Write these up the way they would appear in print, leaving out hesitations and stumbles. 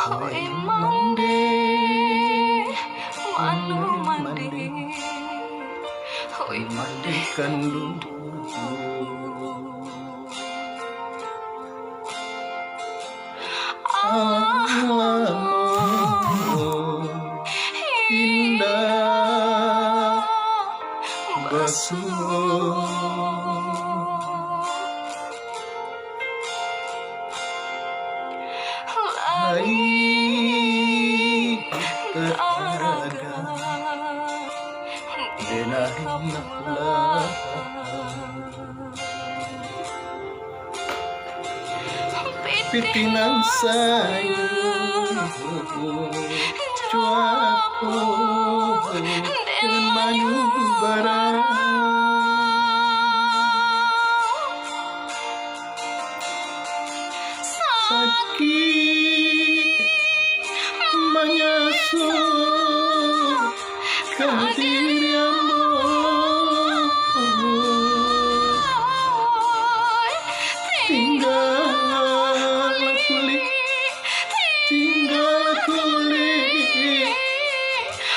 Oi mande, manu mande, oi mande Kandung alamu indah basuh lai teraga denahlah pitinan sayu cuaku dengan mayu barang sakit menyusul kehadiranmu tinggal kulit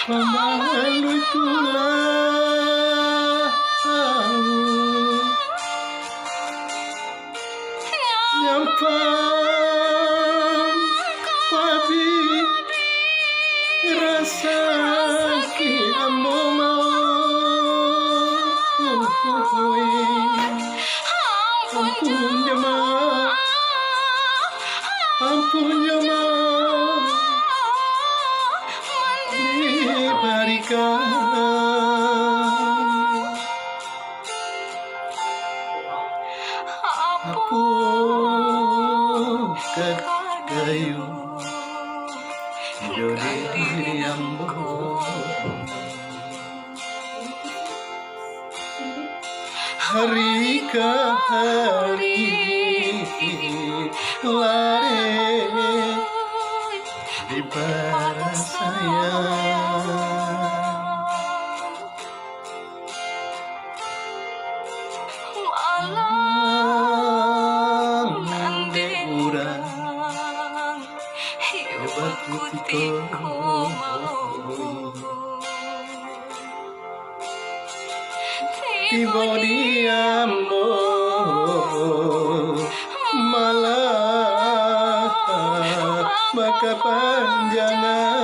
pemalu tulang nyampang pabi rasa ki ambo mau ampun jema diberikan ampun kayu jodi ambo hari ke hari lari di barat sayang malam nande urang bakutiko tiba diambo malah maka panjangan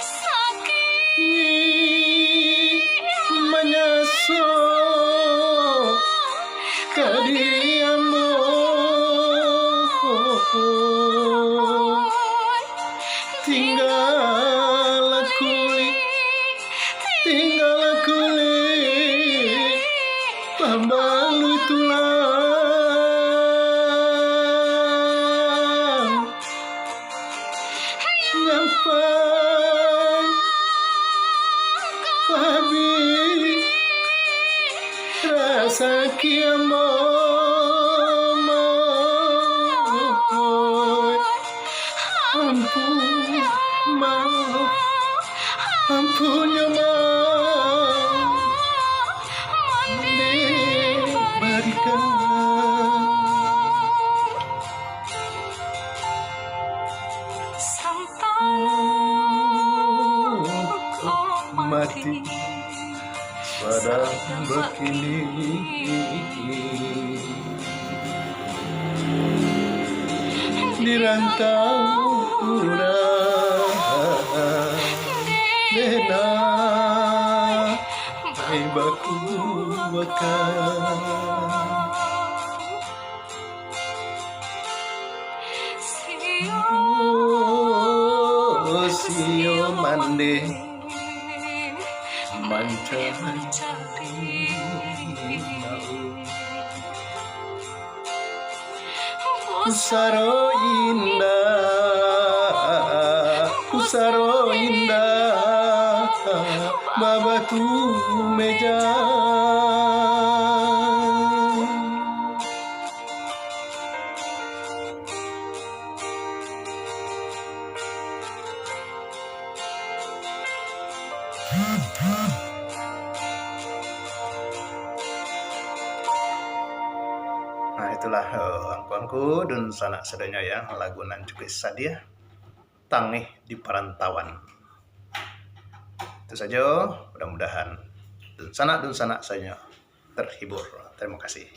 sakit menyusul kehadiranmu tinggal kulit pembalut tulang nyampang pabi rasa kiamo ampun diberikan mati pada begini di rantau dena baku bakar sio mande mencari pusaro indah babatu meja Nah itulah angkuanku dun sanak sedanya ya lagu nan juga sadia tangih di perantauan. Itu saja, mudah-mudahan dun sanak saya terhibur. Terima kasih.